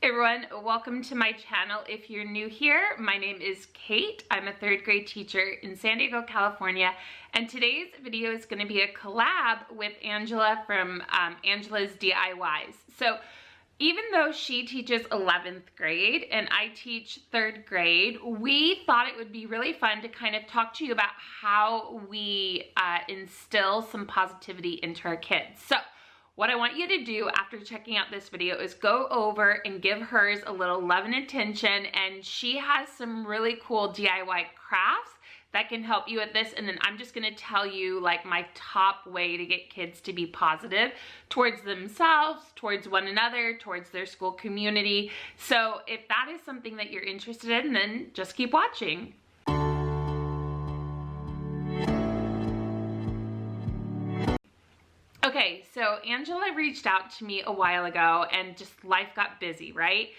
Hey everyone, welcome to my channel. If you're new here, my name is Kate. I'm a third grade teacher in San Diego, California, and today's video is going to be a collab with Angela from Angela's DIYs. So even though she teaches 11th grade and I teach 3rd grade, we thought it would be really fun to kind of talk to you about how we instill some positivity into our kids. So what I want you to do after checking out this video is go over and give hers a little love and attention, and she has some really cool DIY crafts that can help you with this. And then I'm just gonna tell you like my top way to get kids to be positive towards themselves, towards one another, towards their school community. So if that is something that you're interested in, then just keep watching. Okay, so Angela reached out to me a while ago and just life got busy, right?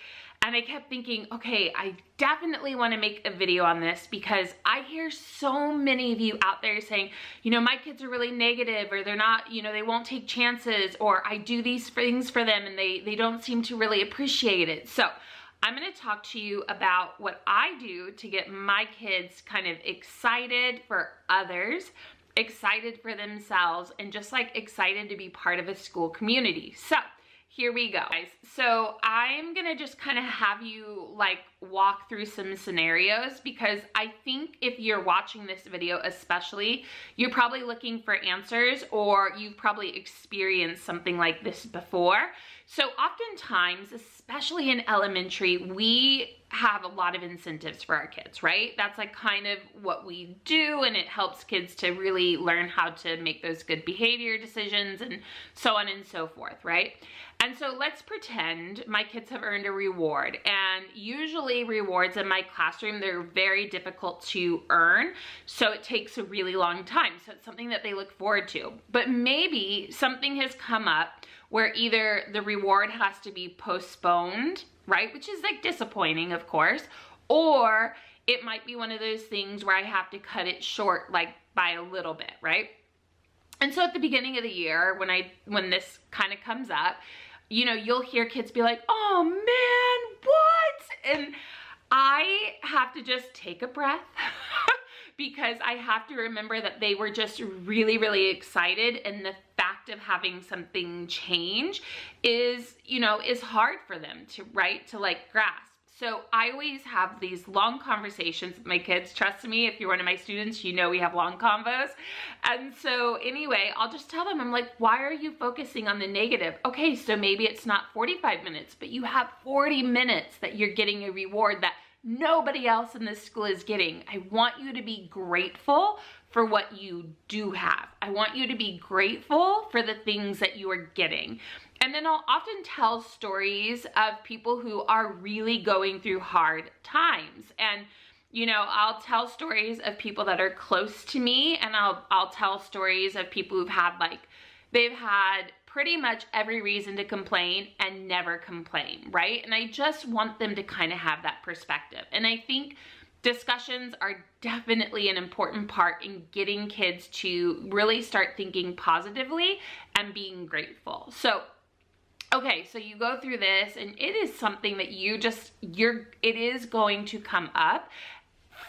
And I kept thinking, okay, I definitely want to make a video on this because I hear so many of you out there saying, you know, my kids are really negative, or they're not, you know, they won't take chances, or I do these things for them and they don't seem to really appreciate it. So I'm going to talk to you about what I do to get my kids kind of excited for others, excited for themselves, and just like excited to be part of a school community. So here we go, guys. So I'm gonna just kind of have you like walk through some scenarios, because I think if you're watching this video especially, you're probably looking for answers, or you've probably experienced something like this before. So oftentimes, especially in elementary, we have a lot of incentives for our kids, right? That's like kind of what we do, and it helps kids to really learn how to make those good behavior decisions and so on and so forth, right? And so let's pretend my kids have earned a reward, and usually rewards in my classroom, they're very difficult to earn, so it takes a really long time. So it's something that they look forward to. But maybe something has come up where either the reward has to be postponed, right? Which is like disappointing, of course, or it might be one of those things where I have to cut it short, like by a little bit, right? And so at the beginning of the year, when this kind of comes up, you know, you'll hear kids be like, oh man, what? And I have to just take a breath because I have to remember that they were just really, really excited, and the fact of having something change is, you know, is hard for them to, right, to like grasp. So I always have these long conversations with my kids. Trust me, if you're one of my students, you know we have long convos. And so anyway, I'll just tell them, I'm like, why are you focusing on the negative? Okay, so maybe it's not 45 minutes, but you have 40 minutes that you're getting a reward that nobody else in this school is getting. I want you to be grateful for what you do have. I want you to be grateful for the things that you are getting. And then I'll often tell stories of people who are really going through hard times. And, you know, I'll tell stories of people that are close to me, and I'll tell stories of people who've had they've had pretty much every reason to complain and never complain, right? And I just want them to kind of have that perspective. And I think discussions are definitely an important part in getting kids to really start thinking positively and being grateful. So okay, so you go through this, and it is something that it is going to come up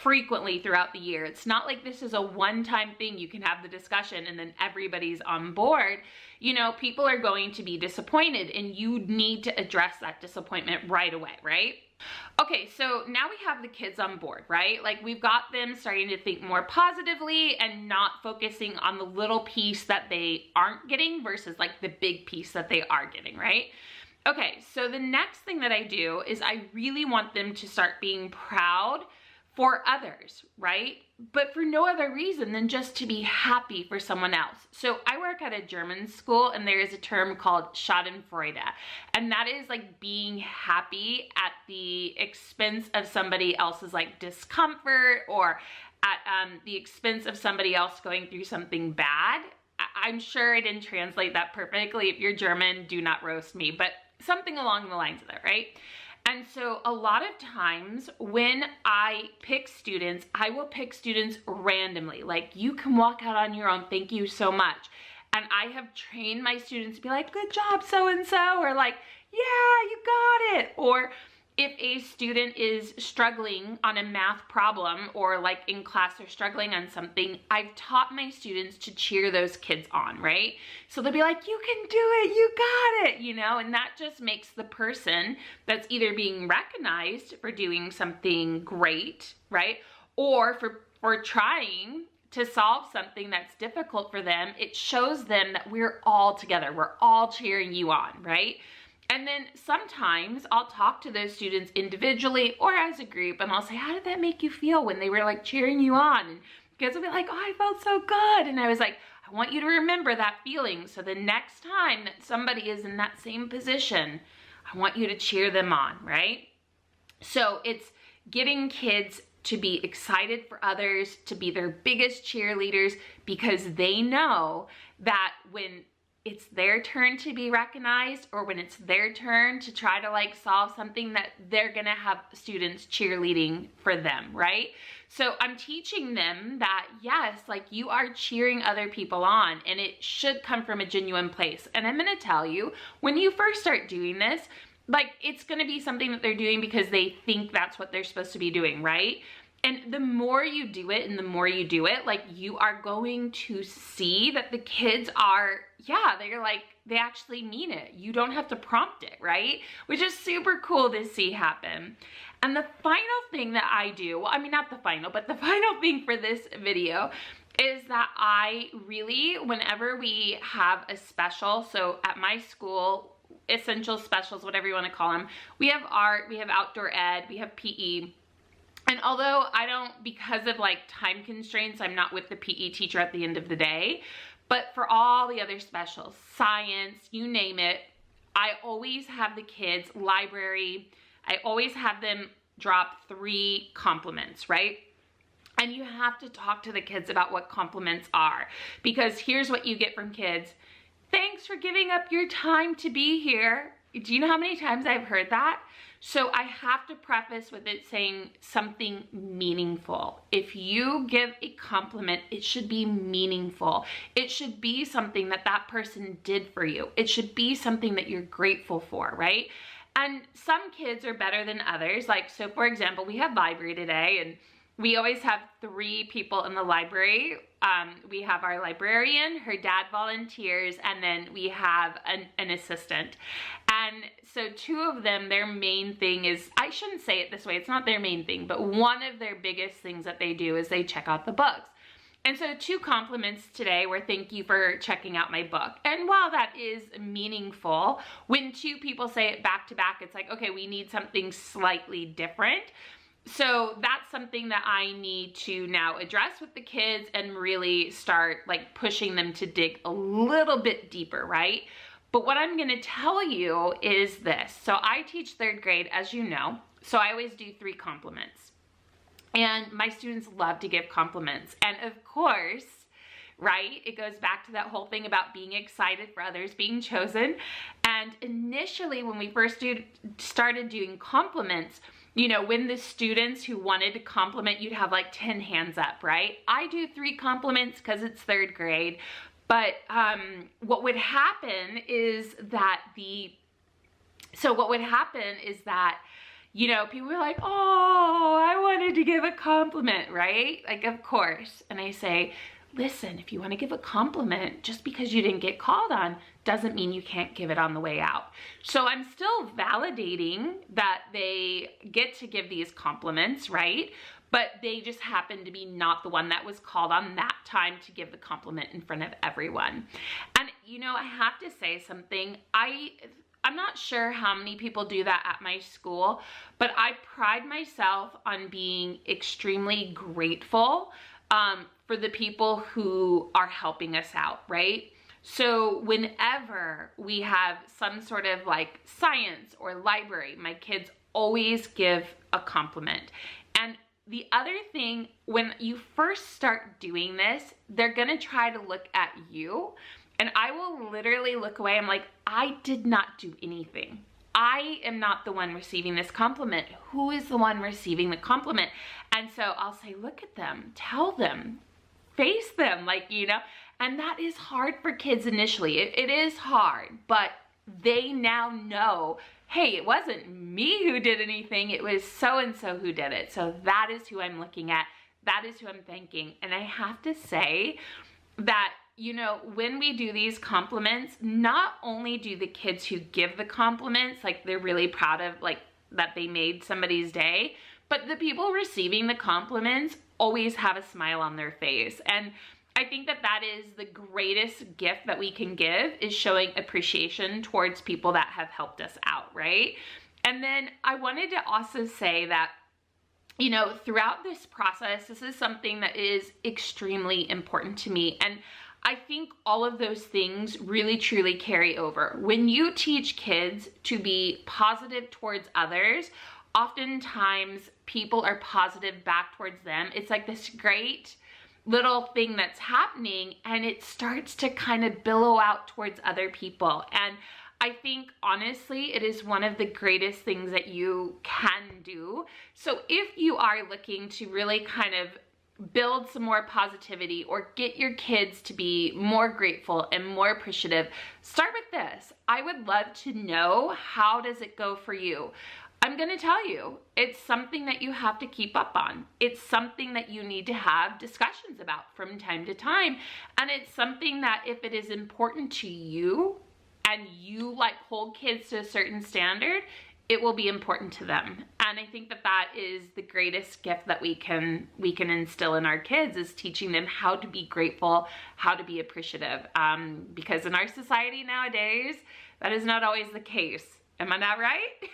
frequently throughout the year. It's not like this is a one-time thing. You can have the discussion and then everybody's on board. You know, people are going to be disappointed, and you need to address that disappointment right away, right? Okay, so now we have the kids on board, right? Like we've got them starting to think more positively and not focusing on the little piece that they aren't getting versus like the big piece that they are getting, right? Okay, so the next thing that I do is I really want them to start being proud for others, right? But for no other reason than just to be happy for someone else. So I work at a German school, and there is a term called Schadenfreude. And that is like being happy at the expense of somebody else's like discomfort, or at the expense of somebody else going through something bad. I'm sure I didn't translate that perfectly. If you're German, do not roast me, but something along the lines of that, right? And so a lot of times when I pick students, I will pick students randomly. Like, you can walk out on your own, thank you so much. And I have trained my students to be like, good job, so-and-so, or like, yeah, you got it. Or if a student is struggling on a math problem, or like in class they're struggling on something, I've taught my students to cheer those kids on, right? So they'll be like, you can do it, you got it, you know, and that just makes the person that's either being recognized for doing something great, right? Or for trying to solve something that's difficult for them. It shows them that we're all together, we're all cheering you on, right? And then sometimes I'll talk to those students individually or as a group, and I'll say, how did that make you feel when they were like cheering you on? And kids will be like, oh, I felt so good. And I was like, I want you to remember that feeling. So the next time that somebody is in that same position, I want you to cheer them on, right? So it's getting kids to be excited for others, to be their biggest cheerleaders, because they know that when it's their turn to be recognized, or when it's their turn to try to like solve something, that they're gonna have students cheerleading for them, right? So I'm teaching them that yes, like you are cheering other people on, and it should come from a genuine place. And I'm gonna tell you, when you first start doing this, like it's gonna be something that they're doing because they think that's what they're supposed to be doing, right? And the more you do it and the more you do it, like you are going to see that the kids are, yeah, they're like, they actually mean it. You don't have to prompt it, right? Which is super cool to see happen. And the final thing that I do, well, I mean, not the final, but the final thing for this video is that I really, whenever we have a special, so at my school, essential specials, whatever you want to call them, we have art, we have outdoor ed, we have PE. And although I don't, because of like time constraints, I'm not with the PE teacher at the end of the day, but for all the other specials, science, you name it, I always have the kids, library, I always have them drop 3 compliments, right? And you have to talk to the kids about what compliments are, because here's what you get from kids. Thanks for giving up your time to be here. Do you know how many times I've heard that? So I have to preface with it saying something meaningful. If you give a compliment, it should be meaningful. It should be something that that person did for you. It should be something that you're grateful for, right? And some kids are better than others. Like, so for example, we have library today, and we always have 3 people in the library. We have our librarian, her dad volunteers, and then we have an assistant. And so 2 of them, their main thing is, I shouldn't say it this way, it's not their main thing, but one of their biggest things that they do is they check out the books. And so 2 compliments today were, thank you for checking out my book. And while that is meaningful, when 2 people say it back to back, it's like, okay, we need something slightly different. So that's something that I need to now address with the kids and really start like pushing them to dig a little bit deeper, right? But what I'm gonna tell you is this. So I teach 3rd grade, as you know, so I always do 3 compliments. And my students love to give compliments. And of course, right, it goes back to that whole thing about being excited for others being chosen. And initially, when we first started doing compliments, you know, when the students who wanted to compliment, you'd have like 10 hands up, right? I do 3 compliments because it's 3rd grade. But what would happen is that you know, people were like, oh, I wanted to give a compliment, right? Like, of course. And I say, listen, if you want to give a compliment, just because you didn't get called on doesn't mean you can't give it on the way out. So I'm still validating that they get to give these compliments, right? But they just happen to be not the one that was called on that time to give the compliment in front of everyone. And, you know, I have to say something. I'm not sure how many people do that at my school, but I pride myself on being extremely grateful for the people who are helping us out, right? So whenever we have some sort of like science or library, my kids always give a compliment. And the other thing, when you first start doing this, they're gonna try to look at you, and I will literally look away. I'm like, I did not do anything. I am not the one receiving this compliment. Who is the one receiving the compliment? And so I'll say, look at them, tell them, face them, like, you know, and that is hard for kids initially. It is hard, but they now know, hey, it wasn't me who did anything, it was so-and-so who did it. So that is who I'm looking at. That is who I'm thanking. And I have to say that, you know, when we do these compliments, not only do the kids who give the compliments, like they're really proud of like that they made somebody's day, but the people receiving the compliments always have a smile on their face. And I think that that is the greatest gift that we can give, is showing appreciation towards people that have helped us out, right? And then I wanted to also say that, you know, throughout this process, this is something that is extremely important to me. And I think all of those things really truly carry over. When you teach kids to be positive towards others, oftentimes people are positive back towards them. It's like this great little thing that's happening, and it starts to kind of billow out towards other people. And I think honestly, it is one of the greatest things that you can do. So if you are looking to really kind of build some more positivity or get your kids to be more grateful and more appreciative, start with this. I would love to know, how does it go for you? I'm gonna tell you, it's something that you have to keep up on. It's something that you need to have discussions about from time to time. And it's something that if it is important to you and you like hold kids to a certain standard, it will be important to them. And I think that that is the greatest gift that we can instill in our kids, is teaching them how to be grateful, how to be appreciative. Because in our society nowadays, that is not always the case. Am I not right?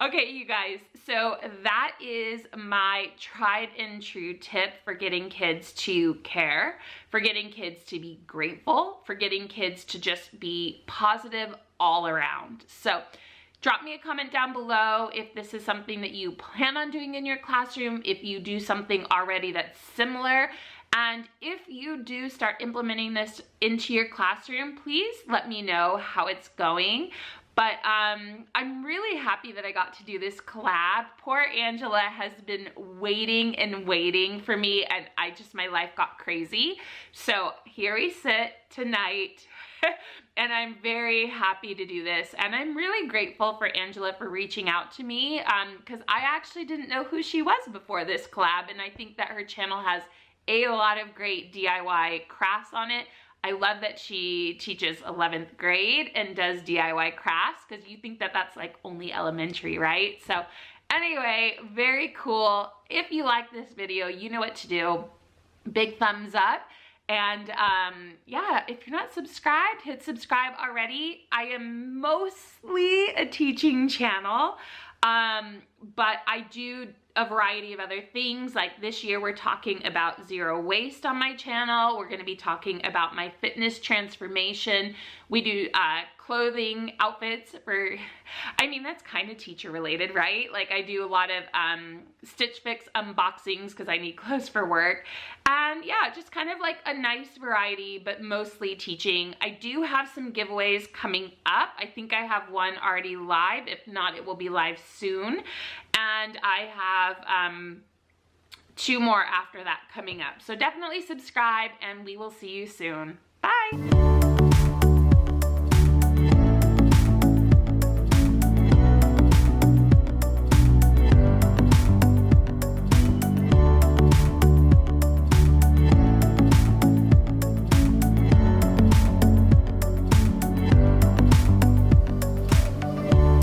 Okay, you guys, so that is my tried and true tip for getting kids to care, for getting kids to be grateful, for getting kids to just be positive all around. So drop me a comment down below if this is something that you plan on doing in your classroom, if you do something already that's similar. And if you do start implementing this into your classroom, please let me know how it's going. But I'm really happy that I got to do this collab. Poor Angela has been waiting and waiting for me, and my life got crazy. So here we sit tonight, and I'm very happy to do this. And I'm really grateful for Angela for reaching out to me, because I actually didn't know who she was before this collab, and I think that her channel has a lot of great DIY crafts on it. I love that she teaches 11th grade and does DIY crafts, because you think that that's like only elementary, right? So anyway, very cool. If you like this video, you know what to do. Big thumbs up. And yeah, if you're not subscribed, hit subscribe already. I am mostly a teaching channel, but I do a variety of other things. Like this year we're talking about zero waste on my channel. We're going to be talking about my fitness transformation. We do clothing outfits for, I mean, that's kind of teacher related, right? Like I do a lot of Stitch Fix unboxings because I need clothes for work. And yeah, just kind of like a nice variety, but mostly teaching. I do have some giveaways coming up. I think I have one already live. If not, it will be live soon. And I have 2 more after that coming up. So definitely subscribe, and we will see you soon.